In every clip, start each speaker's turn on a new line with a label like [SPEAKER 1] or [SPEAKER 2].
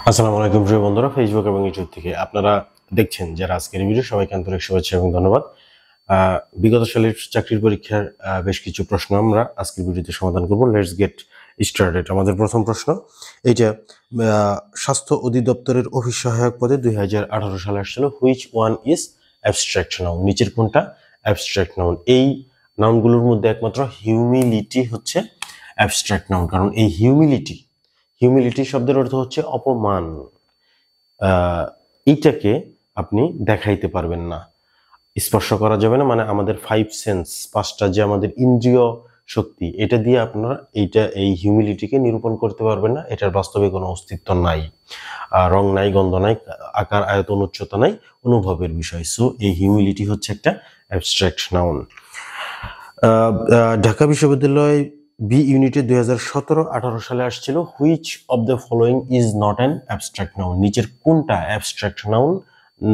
[SPEAKER 1] আসসালামু আলাইকুম প্রিয় বন্ধুরা, ফেসবুক এবং ইউটিউব থেকে আপনারা দেখছেন যারা আজকের ভিডিও, সবাইকে আন্তরিক শুভেচ্ছা এবং ধন্যবাদ। বিগত সালের চাকরির পরীক্ষার বেশ কিছু প্রশ্ন আমরা আজকের ভিডিওতে সমাধান করব। Let's get started. আমাদের প্রথম প্রশ্ন এইটা, স্বাস্থ্য অধিদপ্তরের অফিস সহায়ক পদে 2018 সালে আসছিল। Which one is abstract noun? নিচের কোনটা অ্যাবস্ট্রাক্ট নাউন? এই নাউনগুলোর মধ্যে একমাত্র হিউমিলিটি হচ্ছে অ্যাবস্ট্রাক্ট নাউন, কারণ এই হিউমিলিটি শব্দের অর্থ হচ্ছে অপমান। এইটাকে আপনি দেখাইতে পারবেন না, স্পর্শ করা যাবে না, মানে আমাদের ফাইভ সেন্স, পাঁচটা যে আমাদের ইন্দ্রিয় শক্তি, এটা দিয়ে আপনারা এই হিউমিলিটিকে নিরূপণ করতে পারবেন না। এটার বাস্তবে কোনো অস্তিত্ব নাই, রং নাই, গন্ধ নাই, আকার আয়তন উচ্চতা নাই, অনুভবের বিষয়। সো এই হিউমিলিটি হচ্ছে একটা অ্যাবস্ট্রাক্ট নাউন। ঢাকা বিশ্ববিদ্যালয় বি ইউনিটে 2017-18 সালে আসছিল। Which of the following is not an abstract noun? নিচের কোনটা অ্যাবস্ট্রাক্ট নাউন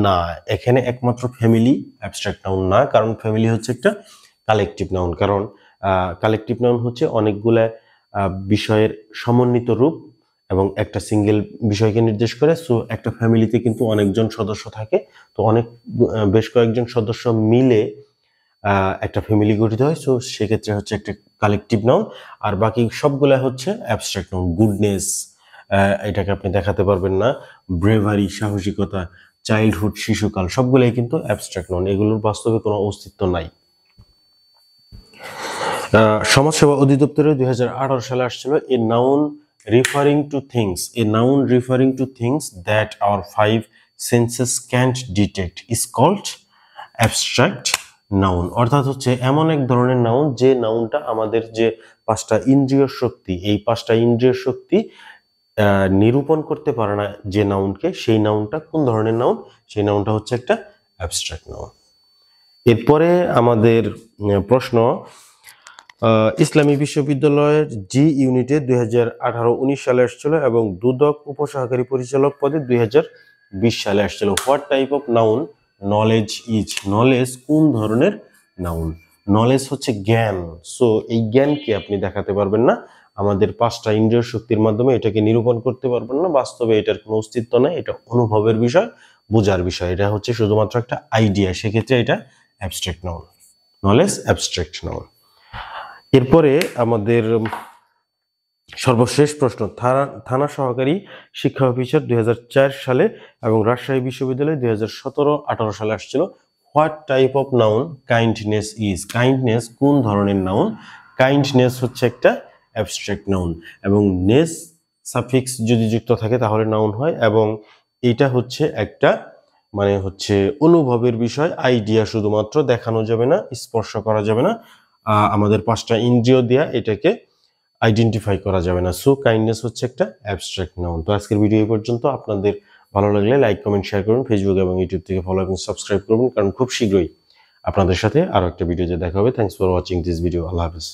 [SPEAKER 1] না? এখানে একমাত্র ফ্যামিলি অ্যাবস্ট্রাক্ট নাউন না, কারণ ফ্যামিলি হচ্ছে একটা কালেকটিভ নাউন। কারণ কালেকটিভ নাউন হচ্ছে অনেকগুলা বিষয়ের সমন্বিত রূপ এবং একটা সিঙ্গেল বিষয়কে নির্দেশ করে। সো একটা ফ্যামিলিতে কিন্তু অনেকজন সদস্য থাকে, তো বেশ কয়েকজন সদস্য মিলে একটা ফ্যামিলি গঠিত হয়। সো সেক্ষেত্রে হচ্ছে একটা কালেকটিভ নাউন, আর বাকি সবগুলা হচ্ছে অ্যাবস্ট্রাক্ট নাউন। গুডনেস, এটাকে আপনি দেখাতে পারবেন না। ব্রেভারি, সাহসিকতা, চাইল্ডহুড, শিশুকাল, সবগুলাই কিন্তু অ্যাবস্ট্রাক্ট নাউন, এগুলোর বাস্তবে কোনো অস্তিত্ব নাই। সমাজসেবা অধিদপ্তরে 2018 সালে আসছিল। A noun referring to things that our five senses can't detect is called abstract noun. অর্থাৎ হচ্ছে এমন এক ধরনের নাউন যে নাউনটা আমাদের যে পাঁচটা ইন্দ্রিয় শক্তি, এই পাঁচটা ইন্দ্রিয় শক্তি নিরূপণ করতে পারে না যে নাউনকে, সেই নাউনটা কোন ধরনের নাউন? সেই নাউনটা হচ্ছে একটা অ্যাবস্ট্রাক্ট নাউন। এরপরে আমাদের প্রশ্ন, ইসলামী বিশ্ববিদ্যালয়ের জি ইউনিটে 2018-19 সালে আসছিল এবং দুদক উপসহকারী পরিচালক পদে 2020 সালে আসছিল। What type of noun knowledge is? Knowledge কোন ধরনের নাউন? নলেজ হচ্ছে জ্ঞান। সো এই জ্ঞানকে আপনি দেখাতে পারবেন না, আমাদের পাঁচটা ইন্দ্রিয় শক্তির মাধ্যমে এটাকে নিরূপণ করতে পারবেন না। বাস্তবে এটার কোনো অস্তিত্ব নাই, এটা অনুভবের বিষয়, বোঝার বিষয়। এটা হচ্ছে শুধুমাত্র একটা আইডিয়া, সেক্ষেত্রে এটা abstract noun. Knowledge abstract noun. এরপরে আমাদের সর্বশেষ প্রশ্ন, থানা সহকারী শিক্ষা অফিসার 2004 সালে এবং রাজশাহী বিশ্ববিদ্যালয় 2017-18 সালে আসছিল। What type of noun kindness is? Kindness কোন ধরনের নাউন? কাইন্ডনেস হচ্ছে একটা অ্যাবস্ট্রাক্ট নাউন, এবং নেস সাফিক্স যদি যুক্ত থাকে তাহলে নাউন হয়, এবং এটা হচ্ছে একটা মানে হচ্ছে অনুভবের বিষয়, আইডিয়া, শুধুমাত্র দেখানো যাবে না, স্পর্শ করা যাবে না, আমাদের পাঁচটা ইন্দ্রিয় দিয়া এটাকে আইডেন্টিফাই করা যাবে না। সো কাইন্ডনেস হচ্ছে একটা অ্যাবস্ট্রাক্ট নাউন। তো আজকের ভিডিও এই পর্যন্ত। আপনাদের ভালো লাগলে লাইক, কমেন্ট, শেয়ার করুন। ফেসবুক এবং ইউটিউব থেকে ফলো এবং সাবস্ক্রাইব করুন, কারণ খুব শীঘ্রই আপনাদের সাথে আরো একটা ভিডিওতে দেখা হবে। Thanks for watching this video. Allah হাফেজ।